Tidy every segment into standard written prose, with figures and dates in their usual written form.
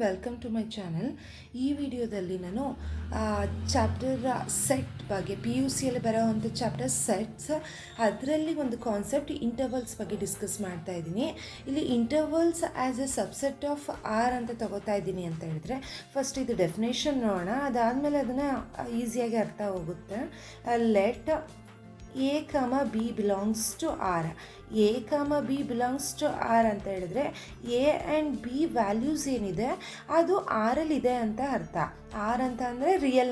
Welcome to my channel. ಈ ವಿಡಿಯೋದಲ್ಲಿ ನಾನು ಚಾಪ್ಟರ್ ಸೆಟ್ ಬಗ್ಗೆ ಪಿ ಯು ಸಿಯಲ್ಲಿ ಬರೋವಂಥ ಚಾಪ್ಟರ್ ಸೆಟ್ಸ್, ಅದರಲ್ಲಿ ಒಂದು ಕಾನ್ಸೆಪ್ಟ್ ಇಂಟರ್ವಲ್ಸ್ ಬಗ್ಗೆ ಡಿಸ್ಕಸ್ ಮಾಡ್ತಾ ಇದ್ದೀನಿ. ಇಲ್ಲಿ intervals as a subset of R ಅಂತ ತಗೋತಾ ಇದ್ದೀನಿ ಅಂತ ಹೇಳಿದ್ರೆ, ಫಸ್ಟ್ ಇದು ಡೆಫಿನೇಷನ್ ನೋಡೋಣ, ಅದಾದಮೇಲೆ ಅದನ್ನು ಈಸಿಯಾಗಿ ಅರ್ಥ ಹೋಗುತ್ತೆ. Let a comma b belongs to R. A comma b belongs to R ಅಂತ ಹೇಳಿದ್ರೆ ಎ ಆ್ಯಂಡ್ ಬಿ ವ್ಯಾಲ್ಯೂಸ್ ಏನಿದೆ ಅದು ಆರಲ್ಲಿದೆ ಅಂತ ಅರ್ಥ. ಆರ್ ಅಂತ ಅಂದರೆ ರಿಯಲ್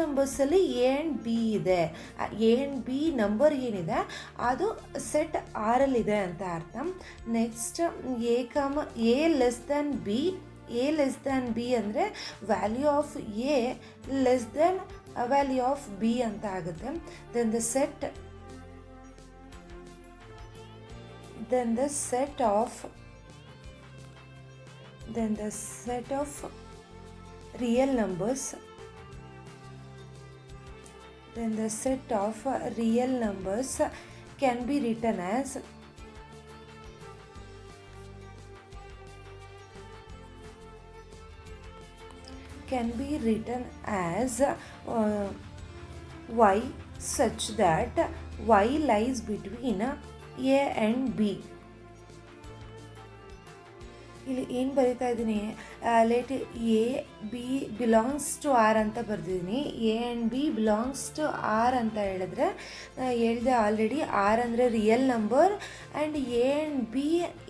ನಂಬರ್ಸಲ್ಲಿ ಎ ಆ್ಯಂಡ್ ಬಿ ಇದೆ. ಎ ಆ್ಯಂಡ್ ಬಿ ನಂಬರ್ ಏನಿದೆ ಅದು ಸೆಟ್ ಆರಲ್ಲಿದೆ ಅಂತ ಅರ್ಥ. Next A less than B. A less than B ಅಂದರೆ value of A less than value of B ಅಂತ ಆಗುತ್ತೆ. Then the set of real numbers can be written as y such that y lies between A and B. ಇಲ್ಲಿ ಏನು ಬರೀತಾ ಇದ್ದೀನಿ, let A B belongs to R ಅಂತ ಬರ್ದಿದ್ದೀನಿ. A and B belongs to R ಅಂತ ಹೇಳಿದ್ರೆ ಹೇಳಿದೆ already, R ಅಂದರೆ real number and A and B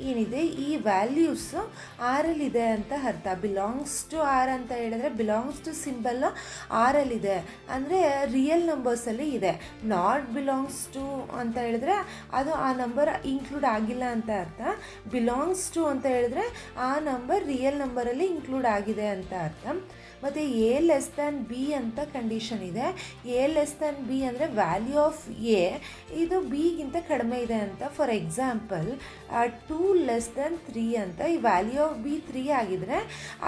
ಏನಿದೆ ಈ ವ್ಯಾಲ್ಯೂಸು ಆರಲ್ಲಿದೆ ಅಂತ ಅರ್ಥ. ಬಿಲಾಂಗ್ಸ್ ಟು ಆರ್ ಅಂತ ಹೇಳಿದ್ರೆ ಬಿಲಾಂಗ್ಸ್ ಟು ಸಿಂಬಲ್ಲು ಆರಲ್ಲಿದೆ ಅಂದರೆ ರಿಯಲ್ ನಂಬರ್ಸಲ್ಲಿ ಇದೆ. ನಾಟ್ ಬಿಲಾಂಗ್ಸ್ ಟು ಅಂತ ಹೇಳಿದ್ರೆ ಅದು ಆ ನಂಬರ್ ಇನ್ಕ್ಲೂಡ್ ಆಗಿಲ್ಲ ಅಂತ ಅರ್ಥ. ಬಿಲಾಂಗ್ಸ್ ಟು ಅಂತ ಹೇಳಿದ್ರೆ ಆ ನಂಬರ್ ರಿಯಲ್ ನಂಬರಲ್ಲಿ ಇನ್ಕ್ಲೂಡ್ ಆಗಿದೆ ಅಂತ ಅರ್ಥ. ಮತ್ತು ಎ ಲೆಸ್ ದ್ಯಾನ್ ಬಿ ಅಂತ ಕಂಡೀಷನ್ ಇದೆ. ಎ ಲೆಸ್ ದ್ಯಾನ್ ಬಿ ಅಂದರೆ ವ್ಯಾಲ್ಯೂ ಆಫ್ ಎ ಇದು ಬಿಗಿಂತ ಕಡಿಮೆ ಇದೆ ಅಂತ. ಫಾರ್ ಎಕ್ಸಾಂಪಲ್ 2 ಲೆಸ್ ದ್ಯಾನ್ 3 ಅಂತ, ಈ ವ್ಯಾಲ್ಯೂ ಆಫ್ ಬಿ 3 ಆಗಿದ್ರೆ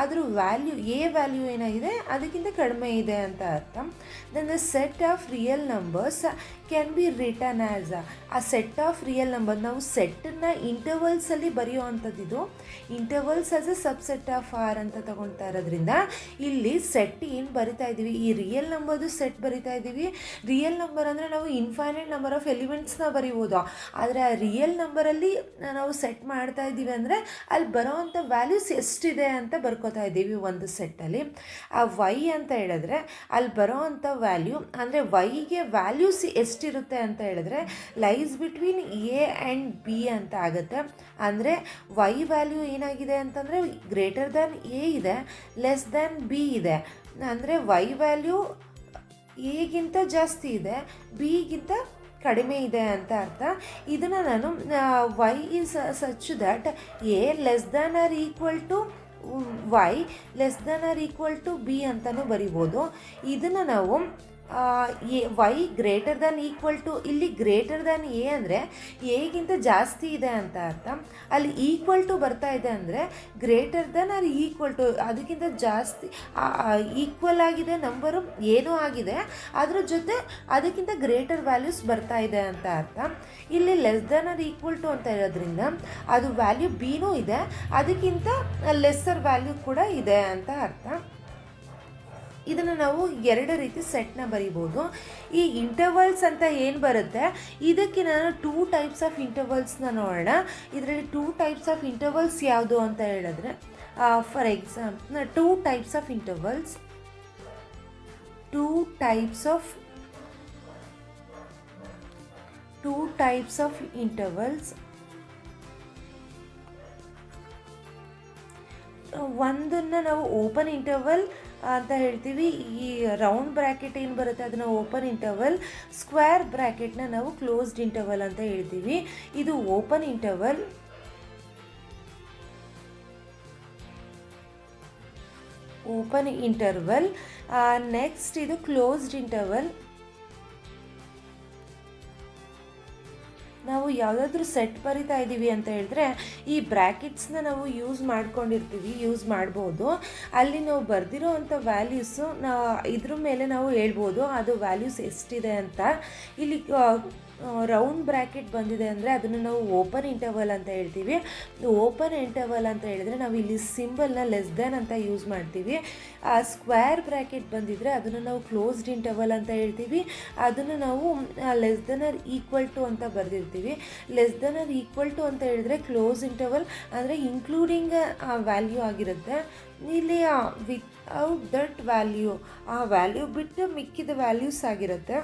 ಅದ್ರ ವ್ಯಾಲ್ಯೂ ಎ ವ್ಯಾಲ್ಯೂ ಏನಾಗಿದೆ ಅದಕ್ಕಿಂತ ಕಡಿಮೆ ಇದೆ ಅಂತ ಅರ್ಥ. Then the set of real numbers can be written as a set of real number. ನಾವು ಸೆಟ್ಟನ್ನು ಇಂಟರ್ವಲ್ಸಲ್ಲಿ ಬರೆಯುವಂಥದ್ದು. ಇದು intervals as a subset of R ಅಂತ ತಗೊಳ್ತಾ ಇರೋದ್ರಿಂದ ಇಲ್ಲಿ ಸೆಟ್ ಏನು ಬರಿತಾ ಇದ್ದೀವಿ, ಈ ರಿಯಲ್ ನಂಬರ್ದು ಸೆಟ್ ಬರಿತಾ ಇದ್ದೀವಿ. ರಿಯಲ್ ನಂಬರ್ ಅಂದರೆ ನಾವು ಇನ್ಫೈನೈಟ್ ನಂಬರ್ ಆಫ್ ಎಲಿಮೆಂಟ್ಸ್ನ ಬರಿಬೋದು, ಆದರೆ ಆ ರಿಯಲ್ ನಂಬರಲ್ಲಿ ನಾವು ಸೆಟ್ ಮಾಡ್ತಾ ಇದ್ದೀವಿ ಅಂದರೆ ಅಲ್ಲಿ ಬರೋವಂಥ ವ್ಯಾಲ್ಯೂಸ್ ಎಷ್ಟಿದೆ ಅಂತ ಬರ್ಕೋತಾ ಇದ್ದೀವಿ ಒಂದು ಸೆಟ್ಟಲ್ಲಿ. ಆ ವೈ ಅಂತ ಹೇಳಿದ್ರೆ ಅಲ್ಲಿ ಬರೋವಂಥ ವ್ಯಾಲ್ಯೂ ಅಂದರೆ ವೈಗೆ ವ್ಯಾಲ್ಯೂಸ್ ಎಷ್ಟಿರುತ್ತೆ ಅಂತ ಹೇಳಿದ್ರೆ lies between A and B ಅಂತ ಆಗುತ್ತೆ. ಅಂದರೆ ವೈ ವ್ಯಾಲ್ಯೂ ಏನಾಗಿದೆ ಅಂತಂದರೆ ಗ್ರೇಟರ್ ದ್ಯಾನ್ ಎ ಇದೆ, ಲೆಸ್ ದ್ಯಾನ್ ಬಿ ಇದೆ. ಅಂದರೆ ವೈ ವ್ಯಾಲ್ಯೂ ಎಗಿಂತ ಜಾಸ್ತಿ ಇದೆ, ಬಿಗಿಂತ ಕಡಿಮೆ ಇದೆ ಅಂತ ಅರ್ಥ. ಇದನ್ನು ನಾನು y is such that a less than or equal to y less than or equal to b ಅಂತಲೂ ಬರಿಬೋದು. ಇದನ್ನು ನಾವು y greater than equal to, ಇಲ್ಲಿ ಗ್ರೇಟರ್ ದ್ಯಾನ್ ಎ ಅಂದರೆ ಎಗಿಂತ ಜಾಸ್ತಿ ಇದೆ ಅಂತ ಅರ್ಥ. ಅಲ್ಲಿ ಈಕ್ವಲ್ ಟು ಬರ್ತಾ ಇದೆ ಅಂದರೆ greater than or equal to ಅದಕ್ಕಿಂತ ಜಾಸ್ತಿ ಈಕ್ವಲ್ ಆಗಿದೆ ನಂಬರು ಏನೂ ಆಗಿದೆ, ಅದ್ರ ಜೊತೆ ಅದಕ್ಕಿಂತ ಗ್ರೇಟರ್ ವ್ಯಾಲ್ಯೂಸ್ ಬರ್ತಾ ಇದೆ ಅಂತ ಅರ್ಥ. ಇಲ್ಲಿ less than or equal to ಅಂತ ಇರೋದ್ರಿಂದ ಅದು ವ್ಯಾಲ್ಯೂ ಬಿನೂ ಇದೆ, ಅದಕ್ಕಿಂತ ಲೆಸ್ಸರ್ ವ್ಯಾಲ್ಯೂ ಕೂಡ ಇದೆ ಅಂತ ಅರ್ಥ. ಇದನ್ನು ನಾವು ಎರಡು ರೀತಿ ಸೆಟ್ನ ಬರಿಬೋದು. ಈ ಇಂಟರ್ವಲ್ಸ್ ಅಂತ ಏನು ಬರುತ್ತೆ ಇದಕ್ಕೆ ನಾನು 2 ಟೈಪ್ಸ್ ಆಫ್ ಇಂಟರ್ವಲ್ಸ್ನ ನೋಡೋಣ. ಇದರಲ್ಲಿ 2 ಟೈಪ್ಸ್ ಆಫ್ ಇಂಟರ್ವಲ್ಸ್ ಯಾವುದು ಅಂತ ಹೇಳಿದ್ರೆ, for example 2 types of intervals ಒಂದನ್ನು ನಾವು ಓಪನ್ ಇಂಟರ್ವಲ್ ಅಂತ ಹೇಳ್ತೀವಿ. ಈ ರೌಂಡ್ ಬ್ರ್ಯಾಕೆಟ್ ಏನು ಬರುತ್ತೆ ಅದನ್ನು ಓಪನ್ ಇಂಟರ್ವಲ್, ಸ್ಕ್ವೇರ್ ಬ್ರ್ಯಾಕೆಟ್ನ ನಾವು ಕ್ಲೋಸ್ಡ್ ಇಂಟರ್ವಲ್ ಅಂತ ಹೇಳ್ತೀವಿ. ಇದು ಓಪನ್ ಇಂಟರ್ವಲ್. ನೆಕ್ಸ್ಟ್ ಇದು ಕ್ಲೋಸ್ಡ್ ಇಂಟರ್ವಲ್. ನಾವು ಯಾವುದಾದ್ರೂ ಸೆಟ್ ಬರಿತಾ ಇದ್ದೀವಿ ಅಂತ ಹೇಳಿದ್ರೆ ಈ ಬ್ರ್ಯಾಕೆಟ್ಸ್ನ ನಾವು ಯೂಸ್ ಮಾಡ್ಬೋದು. ಅಲ್ಲಿ ನಾವು ಬರೆದಿರೋ ಅಂಥ ವ್ಯಾಲ್ಯೂಸು ಇದ್ರ ಮೇಲೆ ನಾವು ಹೇಳ್ಬೋದು ಅದು ವ್ಯಾಲ್ಯೂಸ್ ಎಷ್ಟಿದೆ ಅಂತ. ಇಲ್ಲಿ ರೌಂಡ್ ಬ್ರ್ಯಾಕೆಟ್ ಬಂದಿದೆ ಅಂದರೆ ಅದನ್ನು ನಾವು ಓಪನ್ ಇಂಟರ್ವಲ್ ಅಂತ ಹೇಳ್ತೀವಿ. ಓಪನ್ ಇಂಟರ್ವಲ್ ಅಂತ ಹೇಳಿದ್ರೆ ನಾವು ಇಲ್ಲಿ ಸಿಂಬಲ್ನ ಲೆಸ್ ದ್ಯಾನ್ ಅಂತ ಯೂಸ್ ಮಾಡ್ತೀವಿ. ಸ್ಕ್ವೇರ್ ಬ್ರ್ಯಾಕೆಟ್ ಬಂದಿದ್ದರೆ ಅದನ್ನು ನಾವು ಕ್ಲೋಸ್ಡ್ ಇಂಟರ್ವಲ್ ಅಂತ ಹೇಳ್ತೀವಿ. ಅದನ್ನು ನಾವು less than or equal to ಅಂತ ಬರೆದಿರ್ತೀವಿ. Less than or equal to ಅಂತ ಹೇಳಿದ್ರೆ ಕ್ಲೋಸ್ ಇಂಟರ್ವಲ್ ಅಂದರೆ ಇನ್ಕ್ಲೂಡಿಂಗ್ ವ್ಯಾಲ್ಯೂ ಆಗಿರುತ್ತೆ. ಇಲ್ಲಿ ವಿತೌಟ್ ದಟ್ ವ್ಯಾಲ್ಯೂ, ಆ ವ್ಯಾಲ್ಯೂ ಬಿಟ್ಟು ಮಿಕ್ಕಿದ ವ್ಯಾಲ್ಯೂಸ್ ಆಗಿರುತ್ತೆ.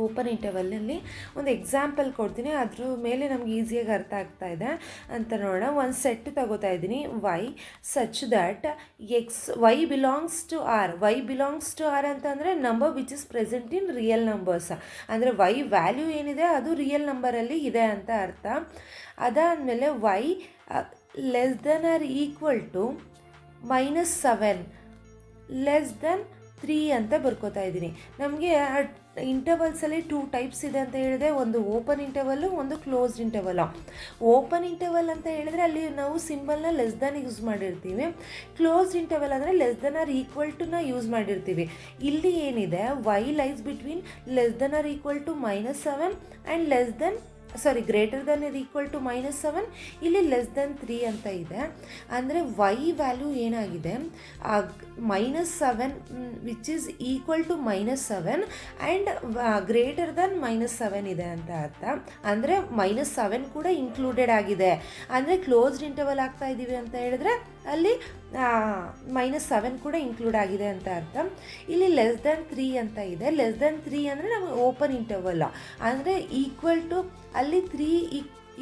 ಓಪನ್ ಇಂಟರ್ವಲ್ನಲ್ಲಿ ಒಂದು ಎಕ್ಸಾಂಪಲ್ ಕೊಡ್ತೀನಿ, ಅದ್ರ ಮೇಲೆ ನಮ್ಗೆ ಈಸಿಯಾಗಿ ಅರ್ಥ ಆಗ್ತಾ ಇದೆ ಅಂತ ನೋಡೋಣ. ಒಂದು ಸೆಟ್ ತಗೋತಾ ಇದ್ದೀನಿ, Y such that Y belongs to R. Y belongs to R ಅಂತಂದರೆ number which is present in real numbers. ಅಂದರೆ ವೈ ವ್ಯಾಲ್ಯೂ ಏನಿದೆ ಅದು ರಿಯಲ್ ನಂಬರಲ್ಲಿ ಇದೆ ಅಂತ ಅರ್ಥ. ಅದಾದಮೇಲೆ Y less than or equal to -7 less than 3 ಅಂತ ಬರ್ಕೋತಾ ಇದ್ದೀನಿ. ನಮಗೆ ಇಂಟರ್ವಲ್ಸಲ್ಲಿ 2 ಟೈಪ್ಸ್ ಇದೆ ಅಂತ ಹೇಳಿದೆ, ಒಂದು ಓಪನ್ ಇಂಟರ್ವಲ್ಲು, ಒಂದು ಕ್ಲೋಸ್ಡ್ ಇಂಟರ್ವಲ್ಲು. ಓಪನ್ ಇಂಟರ್ವಲ್ ಅಂತ ಹೇಳಿದ್ರೆ ಅಲ್ಲಿ ನಾವು ಸಿಂಬಲ್ನ ಲೆಸ್ ದೆನ್ ಯೂಸ್ ಮಾಡಿರ್ತೀವಿ. ಕ್ಲೋಸ್ಡ್ ಇಂಟರ್ವಲ್ ಅಂದರೆ ಲೆಸ್ ದೆನ್ ಆರ್ ಈಕ್ವಲ್ ಟುನ ಯೂಸ್ ಮಾಡಿರ್ತೀವಿ. ಇಲ್ಲಿ ಏನಿದೆ, Y lies between less than or equal to -7 and greater than or equal to -7. ಇಲ್ಲಿ ಲೆಸ್ ದೆನ್ 3 ಅಂತ ಇದೆ. ಅಂದರೆ ವೈ ವ್ಯಾಲ್ಯೂ ಏನಾಗಿದೆ, -7 which is equal to -7 and greater than -7 ಇದೆ ಅಂತ ಅರ್ಥ. ಅಂದರೆ -7 ಕೂಡ ಇನ್ಕ್ಲೂಡೆಡ್ ಆಗಿದೆ. ಅಂದರೆ ಕ್ಲೋಸ್ಡ್ ಇಂಟರ್ವಲ್ ಆಗ್ತಾ ಇದ್ದೀವಿ ಅಂತ ಹೇಳಿದ್ರೆ ಅಲ್ಲಿ -7 ಕೂಡ ಇನ್ಕ್ಲೂಡ್ ಆಗಿದೆ ಅಂತ ಅರ್ಥ. ಇಲ್ಲಿ ಲೆಸ್ ದೆನ್ 3 ಅಂತ ಇದೆ. ಲೆಸ್ ದೆನ್ 3 ಅಂದರೆ ನಮಗೆ ಓಪನ್ ಇಂಟರ್ವಲ್, ಅಂದರೆ ಈಕ್ವಲ್ ಟು ಅಲ್ಲಿ 3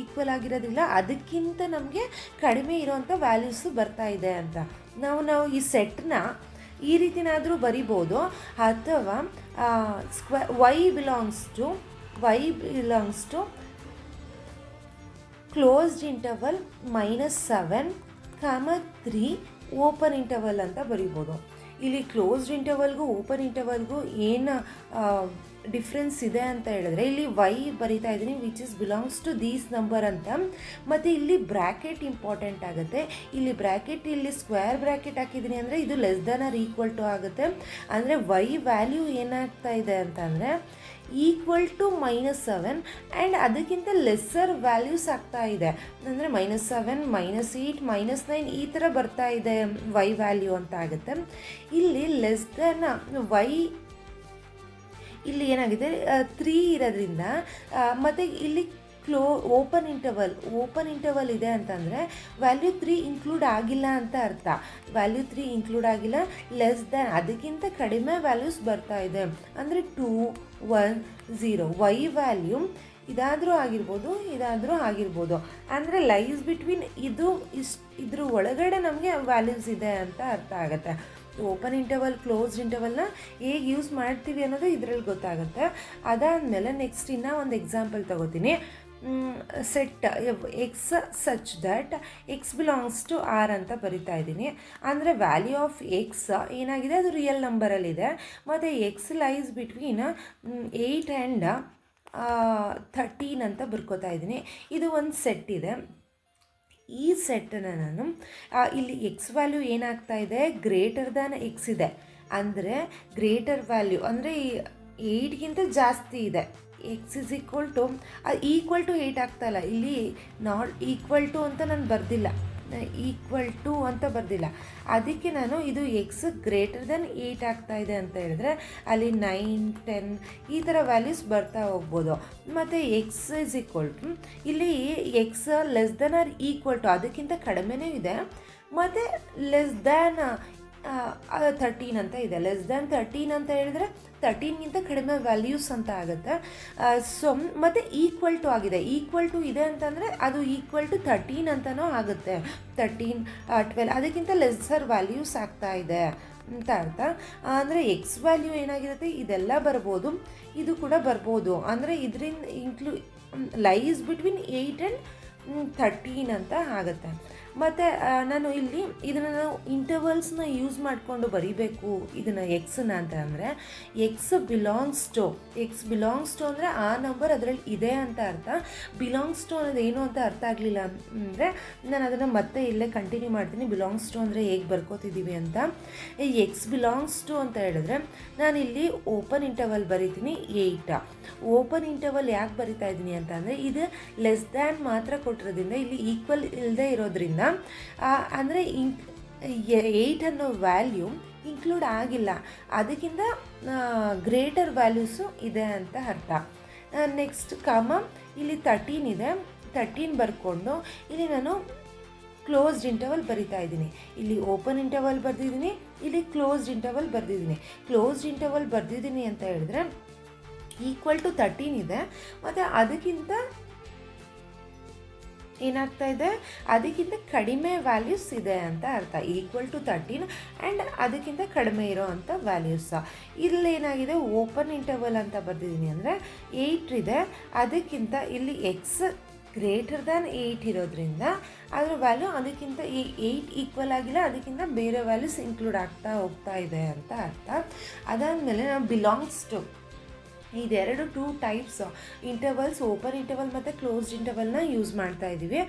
ಈಕ್ವಲ್ ಆಗಿರೋದಿಲ್ಲ, ಅದಕ್ಕಿಂತ ನಮಗೆ ಕಡಿಮೆ ಇರೋವಂಥ ವ್ಯಾಲ್ಯೂಸು ಬರ್ತಾ ಇದೆ ಅಂತ. ನಾವು ಈ ಸೆಟ್ನ ಈ ರೀತಿನಾದರೂ ಬರಿಬೋದು, ಅಥವಾ y belongs to closed interval -7, 3 open interval ಅಂತ ಬರಿಬೋದು. ಇಲ್ಲಿ ಕ್ಲೋಸ್ಡ್ ಇಂಟರ್ವಲ್ಗೂ ಓಪನ್ ಇಂಟರ್ವಲ್ಗೂ ಏನು ಡಿಫ್ರೆನ್ಸ್ ಇದೆ ಅಂತ ಹೇಳಿದ್ರೆ, ಇಲ್ಲಿ ವೈ ಬರಿತಾ ಇದ್ದೀನಿ which is belongs to these number ಅಂತ. ಮತ್ತು ಇಲ್ಲಿ ಬ್ರ್ಯಾಕೆಟ್ ಇಂಪಾರ್ಟೆಂಟ್ ಆಗುತ್ತೆ. ಇಲ್ಲಿ ಸ್ಕ್ವೇರ್ ಬ್ರ್ಯಾಕೆಟ್ ಹಾಕಿದ್ದೀನಿ ಅಂದರೆ ಇದು less than or equal to ಆಗುತ್ತೆ. ಅಂದರೆ ವೈ ವ್ಯಾಲ್ಯೂ ಏನಾಗ್ತಾ ಇದೆ ಅಂತಂದರೆ ಈಕ್ವಲ್ ಟು -7 ಆ್ಯಂಡ್ ಅದಕ್ಕಿಂತ ಲೆಸ್ಸರ್ ವ್ಯಾಲ್ಯೂಸ್ ಆಗ್ತಾ ಇದೆ. ಅಂದರೆ -7, -8, -9 ಈ ಥರ ಬರ್ತಾ ಇದೆ ವೈ ವ್ಯಾಲ್ಯೂ ಅಂತ ಆಗುತ್ತೆ. ಇಲ್ಲಿ ಲೆಸ್ ದೆನ್ ವೈ ಇಲ್ಲಿ ಏನಾಗಿದೆ 3 ಇರೋದ್ರಿಂದ, ಮತ್ತು ಇಲ್ಲಿ ಓಪನ್ ಇಂಟರ್ವಲ್ ಇದೆ ಅಂತಂದರೆ ವ್ಯಾಲ್ಯೂ 3 ಇನ್ಕ್ಲೂಡ್ ಆಗಿಲ್ಲ ಅಂತ ಅರ್ಥ. ವ್ಯಾಲ್ಯೂ 3 ಇನ್ಕ್ಲೂಡ್ ಆಗಿಲ್ಲ, ಲೆಸ್ ದ್ಯಾನ್ ಅದಕ್ಕಿಂತ ಕಡಿಮೆ ವ್ಯಾಲ್ಯೂಸ್ ಬರ್ತಾ ಇದೆ. ಅಂದರೆ 2, 1, 0 ವೈ ವ್ಯಾಲ್ಯೂ ಇದಾದರೂ ಆಗಿರ್ಬೋದು. ಅಂದರೆ ಲೈಸ್ ಬಿಟ್ವೀನ್ ಇದ್ರ ಒಳಗಡೆ ನಮಗೆ ವ್ಯಾಲ್ಯೂಸ್ ಇದೆ ಅಂತ ಅರ್ಥ ಆಗುತ್ತೆ. ಓಪನ್ ಇಂಟರ್ವಲ್ ಕ್ಲೋಸ್ಡ್ ಇಂಟರ್ವಲ್ನ ಹೇಗೆ ಯೂಸ್ ಮಾಡ್ತೀವಿ ಅನ್ನೋದು ಇದರಲ್ಲಿ ಗೊತ್ತಾಗುತ್ತೆ. ಅದಾದಮೇಲೆ ನೆಕ್ಸ್ಟ್ ಇನ್ನೂ ಒಂದು ಎಕ್ಸಾಂಪಲ್ ತಗೋತೀನಿ. Set x such that x belongs to R ಅಂತ ಬರಿತಾ ಇದ್ದೀನಿ. ಅಂದರೆ ವ್ಯಾಲ್ಯೂ ಆಫ್ ಎಕ್ಸ್ ಏನಾಗಿದೆ, ಅದು ರಿಯಲ್ ನಂಬರಲ್ಲಿದೆ. ಮತ್ತು ಎಕ್ಸ್ ಲೈಸ್ ಬಿಟ್ವೀನ್ 8 ಆ್ಯಂಡ್ 13 ಅಂತ ಬರ್ಕೋತಾ ಇದ್ದೀನಿ. ಇದು ಒಂದು ಸೆಟ್ ಇದೆ. ಈ ಸೆಟ್ಟನ್ನು ನಾನು ಇಲ್ಲಿ ಎಕ್ಸ್ ವ್ಯಾಲ್ಯೂ ಏನಾಗ್ತಾ ಇದೆ, ಗ್ರೇಟರ್ ದ್ಯಾನ್ ಎಕ್ಸ್ ಇದೆ. ಅಂದರೆ ಗ್ರೇಟರ್ ವ್ಯಾಲ್ಯೂ ಅಂದರೆ 8ಗಿಂತ ಜಾಸ್ತಿ ಇದೆ. ಎಕ್ಸ್ ಇಸ್ ಈಕ್ವಲ್ ಟು 8 ಆಗ್ತಾಯಿಲ್ಲ. ಇಲ್ಲಿ ನಾಟ್ ಈಕ್ವಲ್ ಟು ಅಂತ ನಾನು ಬರ್ದಿಲ್ಲ, ಅದಕ್ಕೆ ನಾನು ಇದು ಎಕ್ಸ್ ಗ್ರೇಟರ್ ದೆನ್ 8 ಆಗ್ತಾ ಇದೆ ಅಂತ ಹೇಳಿದ್ರೆ ಅಲ್ಲಿ 9, 10 ಈ ಥರ ವ್ಯಾಲ್ಯೂಸ್ ಬರ್ತಾ ಹೋಗ್ಬೋದು. ಮತ್ತು ಎಕ್ಸ್ ಇಸ್ ಇಲ್ಲಿ x less than or equal to ಅದಕ್ಕಿಂತ ಕಡಿಮೆನೇ ಇದೆ. ಮತ್ತು ಲೆಸ್ ದ್ಯಾನ್ 13 ಅಂತ ಇದೆ. ಲೆಸ್ ದ್ಯಾನ್ 13 ಅಂತ ಹೇಳಿದ್ರೆ 13ಗಿಂತ ಕಡಿಮೆ ವ್ಯಾಲ್ಯೂಸ್ ಅಂತ ಆಗುತ್ತೆ. ಮತ್ತು ಈಕ್ವಲ್ ಟು ಆಗಿದೆ. ಈಕ್ವಲ್ ಟು ಇದೆ ಅಂತಂದರೆ ಅದು ಈಕ್ವಲ್ ಟು 13 ಅಂತಲೂ ಆಗುತ್ತೆ. 13, 12 ಅದಕ್ಕಿಂತ ಲೆಸ್ಸರ್ ವ್ಯಾಲ್ಯೂಸ್ ಆಗ್ತಾ ಇದೆ ಅಂತ ಅರ್ಥ. ಅಂದರೆ ಎಕ್ಸ್ ವ್ಯಾಲ್ಯೂ ಏನಾಗಿರುತ್ತೆ ಇದೆಲ್ಲ ಬರ್ಬೋದು, ಇದು ಕೂಡ ಬರ್ಬೋದು. ಅಂದರೆ ಇದರಿಂದ ಲೈಸ್ ಬಿಟ್ವೀನ್ 8 ಆ್ಯಂಡ್ 13 ಅಂತ ಆಗುತ್ತೆ. ಮತ್ತು ನಾನು ಇಲ್ಲಿ ಇದನ್ನು ನಾವು ಇಂಟರ್ವಲ್ಸ್ನ ಯೂಸ್ ಮಾಡಿಕೊಂಡು ಬರೀಬೇಕು ಇದನ್ನು ಎಕ್ಸನ್ನ ಅಂತ ಅಂದರೆ ಎಕ್ಸ್ ಬಿಲಾಂಗ್ಸ್ ಟು ಅಂದರೆ ಆ ನಂಬರ್ ಅದರಲ್ಲಿ ಇದೆ ಅಂತ ಅರ್ಥ. ಬಿಲಾಂಗ್ಸ್ ಟು ಅನ್ನೋದು ಏನು ಅಂತ ಅರ್ಥ ಆಗಲಿಲ್ಲ ಅಂದರೆ ನಾನು ಅದನ್ನು ಮತ್ತೆ ಇಲ್ಲೇ ಕಂಟಿನ್ಯೂ ಮಾಡ್ತೀನಿ. ಬಿಲಾಂಗ್ಸ್ ಟು ಅಂದರೆ ಹೇಗೆ ಬರ್ಕೋತಿದ್ದೀವಿ ಅಂತ. ಎಕ್ಸ್ ಬಿಲಾಂಗ್ಸ್ ಟು ಅಂತ ಹೇಳಿದ್ರೆ ನಾನಿಲ್ಲಿ ಓಪನ್ ಇಂಟರ್ವಲ್ ಬರೀತೀನಿ 8. ಓಪನ್ ಇಂಟರ್ವಲ್ ಯಾಕೆ ಬರಿತಾ ಇದ್ದೀನಿ ಅಂತ ಅಂದರೆ ಇದು ಲೆಸ್ ದ್ಯಾನ್ ಮಾತ್ರ ಕೊಟ್ಟಿರೋದ್ರಿಂದ ಇಲ್ಲಿ ಈಕ್ವಲ್ ಇಲ್ಲದೆ ಇರೋದ್ರಿಂದ ಅಂದರೆ 8 ಅನ್ನೋ ವ್ಯಾಲ್ಯೂ ಇನ್ಕ್ಲೂಡ್ ಆಗಿಲ್ಲ, ಅದಕ್ಕಿಂತ ಗ್ರೇಟರ್ ವ್ಯಾಲ್ಯೂಸು ಇದೆ ಅಂತ ಅರ್ಥ. ನೆಕ್ಸ್ಟ್ ಇಲ್ಲಿ 13 ಇದೆ. 13 ಬರ್ಕೊಂಡು ಇಲ್ಲಿ ನಾನು ಕ್ಲೋಸ್ಡ್ ಇಂಟರ್ವಲ್ ಬರಿತಾ ಇದ್ದೀನಿ. ಇಲ್ಲಿ ಓಪನ್ ಇಂಟರ್ವಲ್ ಬರೆದಿದ್ದೀನಿ, ಇಲ್ಲಿ ಕ್ಲೋಸ್ಡ್ ಇಂಟರ್ವಲ್ ಬರೆದಿದ್ದೀನಿ. ಕ್ಲೋಸ್ಡ್ ಇಂಟರ್ವಲ್ ಬರೆದಿದ್ದೀನಿ ಅಂತ ಹೇಳಿದ್ರೆ ಈಕ್ವಲ್ ಟು 13 ಇದೆ, ಮತ್ತು ಅದಕ್ಕಿಂತ ಏನಾಗ್ತಾ ಇದೆ, ಅದಕ್ಕಿಂತ ಕಡಿಮೆ ವ್ಯಾಲ್ಯೂಸ್ ಇದೆ ಅಂತ ಅರ್ಥ. ಈಕ್ವಲ್ ಟು 13 ಆ್ಯಂಡ್ ಅದಕ್ಕಿಂತ ಕಡಿಮೆ ಇರೋ ಅಂಥ ವ್ಯಾಲ್ಯೂಸ್. ಇಲ್ಲೇನಾಗಿದೆ, ಓಪನ್ ಇಂಟರ್ವಲ್ ಅಂತ ಬರ್ದಿದ್ದೀನಿ ಅಂದರೆ 8 ಇದೆ, ಅದಕ್ಕಿಂತ ಇಲ್ಲಿ ಎಕ್ಸ್ ಗ್ರೇಟರ್ ದ್ಯಾನ್ 8 ಇರೋದ್ರಿಂದ ಅದರ ವ್ಯಾಲ್ಯೂ ಅದಕ್ಕಿಂತ 8 ಈಕ್ವಲ್ ಆಗಿಲ್ಲ, ಅದಕ್ಕಿಂತ ಬೇರೆ ವ್ಯಾಲ್ಯೂಸ್ ಇನ್ಕ್ಲೂಡ್ ಆಗ್ತಾ ಹೋಗ್ತಾ ಇದೆ ಅಂತ ಅರ್ಥ. ಅದಾದಮೇಲೆ ನಾವು ಬಿಲಾಂಗ್ಸ್ ಟು ಇದೆರಡು 2 ಟೈಪ್ಸ್ ಇಂಟರ್ವಲ್ಸ್, ಓಪನ್ ಇಂಟರ್ವಲ್ ಮತ್ತು ಕ್ಲೋಸ್ಡ್ ಇಂಟರ್ವಲ್ನ ಯೂಸ್ ಮಾಡ್ತಾ ಇದ್ದೀವಿ.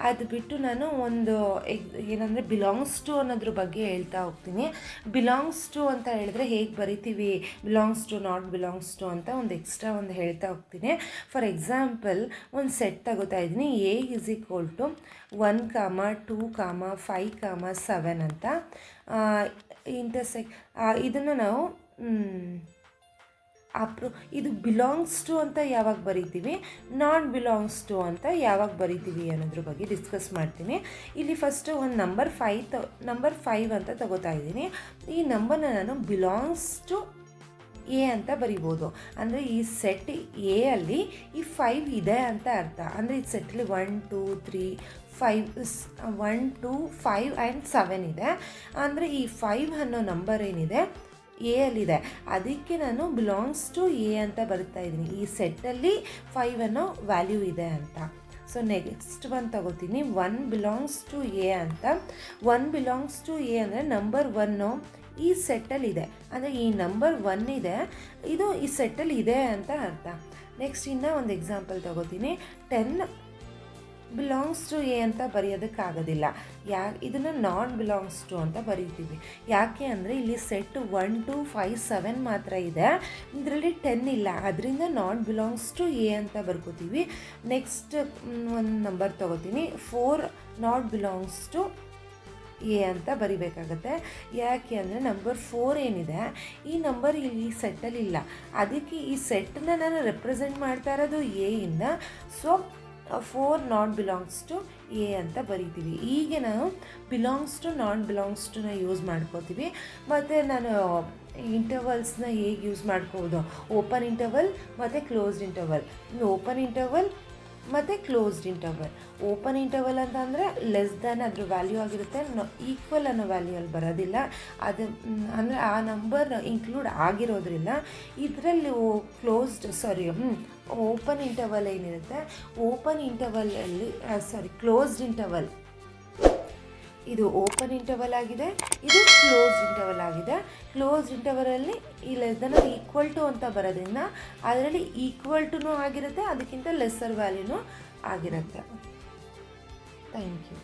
ಅದು ಬಿಟ್ಟು ನಾನು ಒಂದು ಏನಂದರೆ ಬಿಲಾಂಗ್ಸ್ ಟು ಅನ್ನೋದ್ರ ಬಗ್ಗೆ ಹೇಳ್ತಾ ಹೋಗ್ತೀನಿ. ಬಿಲಾಂಗ್ಸ್ ಟು ಅಂತ ಹೇಳಿದ್ರೆ ಹೇಗೆ ಬರಿತೀವಿ, belongs to not belongs to ಅಂತ ಒಂದು ಎಕ್ಸ್ಟ್ರಾ ಒಂದು ಹೇಳ್ತಾ ಹೋಗ್ತೀನಿ. ಫಾರ್ ಎಕ್ಸಾಂಪಲ್ ಒಂದು ಸೆಟ್ ತಗೋತಾ ಇದ್ದೀನಿ. A = 1, 2, 5, 7 ಅಂತ ಇದನ್ನು ನಾವು ಇದು ಬಿಲಾಂಗ್ಸ್ ಟು ಅಂತ ಯಾವಾಗ ಬರಿತೀವಿ, ನಾಟ್ ಬಿಲಾಂಗ್ಸ್ ಟು ಅಂತ ಯಾವಾಗ ಬರಿತೀವಿ ಅನ್ನೋದ್ರ ಬಗ್ಗೆ ಡಿಸ್ಕಸ್ ಮಾಡ್ತೀನಿ. ಇಲ್ಲಿ ಫಸ್ಟು ಒಂದು ನಂಬರ್ 5 ಅಂತ ತಗೋತಾ ಇದ್ದೀನಿ. ಈ ನಂಬರ್ನ ನಾನು ಬಿಲಾಂಗ್ಸ್ ಟು ಎ ಅಂತ ಬರಿಬೋದು. ಅಂದರೆ ಈ ಸೆಟ್ ಎ ಅಲ್ಲಿ ಈ 5 ಇದೆ ಅಂತ ಅರ್ಥ. ಅಂದರೆ ಈ ಸೆಟ್ಟಲ್ಲಿ 1, 2, 3, 5 ಆ್ಯಂಡ್ 7 ಇದೆ. ಅಂದರೆ ಈ 5 ಅನ್ನೋ ನಂಬರ್ ಏನಿದೆ ಎ ಅಲ್ಲಿದೆ, ಅದಕ್ಕೆ ನಾನು ಬಿಲಾಂಗ್ಸ್ ಟು ಎ ಅಂತ ಬರಿತಾ ಇದ್ದೀನಿ. ಈ ಸೆಟ್ಟಲ್ಲಿ 5 ಅನ್ನೋ ವ್ಯಾಲ್ಯೂ ಇದೆ ಅಂತ. ಸೊ ನೆಕ್ಸ್ಟ್ ಒಂದು ತಗೋತೀನಿ. 1 ಬಿಲಾಂಗ್ಸ್ ಟು ಎ ಅಂತ. 1 ಬಿಲಾಂಗ್ಸ್ ಟು ಎ ಅಂದರೆ ನಂಬರ್ 1 ಈ ಸೆಟ್ಟಲ್ಲಿದೆ, ಅಂದರೆ ಈ ನಂಬರ್ 1 ಇದೆ, ಇದು ಈ ಸೆಟ್ಟಲ್ಲಿ ಇದೆ ಅಂತ ಅರ್ಥ. ನೆಕ್ಸ್ಟ್ ಇನ್ನೂ ಒಂದು ಎಕ್ಸಾಂಪಲ್ ತಗೋತೀನಿ. 10 ಬಿಲಾಂಗ್ಸ್ ಟು ಎ ಅಂತ ಬರೆಯೋದಕ್ಕಾಗೋದಿಲ್ಲ. ಇದನ್ನು ನಾಟ್ ಬಿಲಾಂಗ್ಸ್ ಟು ಅಂತ ಬರೀತೀವಿ. ಯಾಕೆ ಅಂದರೆ ಇಲ್ಲಿ ಸೆಟ್ 1, 2, 5, 7 ಮಾತ್ರ ಇದೆ, ಇದರಲ್ಲಿ 10 ಇಲ್ಲ, ಅದರಿಂದ ನಾಟ್ ಬಿಲಾಂಗ್ಸ್ ಟು ಎ ಅಂತ ಬರ್ಕೋತೀವಿ. ನೆಕ್ಸ್ಟ್ ಒಂದು ನಂಬರ್ ತಗೋತೀನಿ. 4 ನಾಟ್ ಬಿಲಾಂಗ್ಸ್ ಟು ಎ ಅಂತ ಬರಿಬೇಕಾಗತ್ತೆ. ಯಾಕೆ ಅಂದರೆ ನಂಬರ್ 4 ಏನಿದೆ ಈ ನಂಬರ್ ಇಲ್ಲಿ ಸೆಟ್ಟಲ್ಲಿ ಇಲ್ಲ, ಅದಕ್ಕೆ ಈ ಸೆಟ್ಟನ್ನ ನಾನು ರೆಪ್ರೆಸೆಂಟ್ ಮಾಡ್ತಾ ಇರೋದು ಎ ಇಂದ. So 4 not belongs to A ಅಂತ ಬರಿತೀವಿ. ಹೀಗೆ ನಾವು ಬಿಲಾಂಗ್ಸ್ ಟು ನಾಟ್ ಬಿಲಾಂಗ್ಸ್ ಟುನ ಯೂಸ್ ಮಾಡ್ಕೋತೀವಿ. ಮತ್ತು ನಾನು ಇಂಟರ್ವಲ್ಸ್ನ ಹೇಗೆ ಯೂಸ್ ಮಾಡ್ಕೋಬೋದು, ಓಪನ್ ಇಂಟರ್ವಲ್ ಮತ್ತು ಕ್ಲೋಸ್ಡ್ ಇಂಟರ್ವಲ್. ಓಪನ್ ಇಂಟರ್ವಲ್ ಮತ್ತು ಕ್ಲೋಸ್ಡ್ ಇಂಟರ್ವಲ್. ಓಪನ್ ಇಂಟರ್ವಲ್ ಅಂತ ಅಂದರೆ ಲೆಸ್ ದ್ಯಾನ್ ಅದ್ರ ವ್ಯಾಲ್ಯೂ ಆಗಿರುತ್ತೆ, ಈಕ್ವಲ್ ಅನ್ನೋ ವ್ಯಾಲ್ಯೂ ಅಲ್ಲಿ ಬರೋದಿಲ್ಲ. ಅದು ಅಂದರೆ ಆ ನಂಬರ್ ಇನ್ಕ್ಲೂಡ್ ಆಗಿರೋದ್ರಿಂದ ಇದರಲ್ಲಿ ಓಪನ್ ಇಂಟರ್ವಲ್ ಏನಿರುತ್ತೆ, ಓಪನ್ ಇಂಟರ್ವಲಲ್ಲಿ ಕ್ಲೋಸ್ಡ್ ಇಂಟರ್ವಲ್, ಇದು ಓಪನ್ ಇಂಟರ್ವಲ್ ಆಗಿದೆ, ಇದು ಕ್ಲೋಸ್ಡ್ ಇಂಟರ್ವಲ್ ಆಗಿದೆ. ಕ್ಲೋಸ್ಡ್ ಇಂಟರ್ವಲಲ್ಲಿ ಈ ಲೆಸ್ ದನ್ ಈಕ್ವಲ್ ಟು ಅಂತ ಬರೋದ್ರಿಂದ ಅದರಲ್ಲಿ ಈಕ್ವಲ್ ಟುನೂ ಆಗಿರುತ್ತೆ, ಅದಕ್ಕಿಂತ ಲೆಸ್ಸರ್ ವ್ಯಾಲ್ಯೂನೂ ಆಗಿರುತ್ತೆ. Thank you.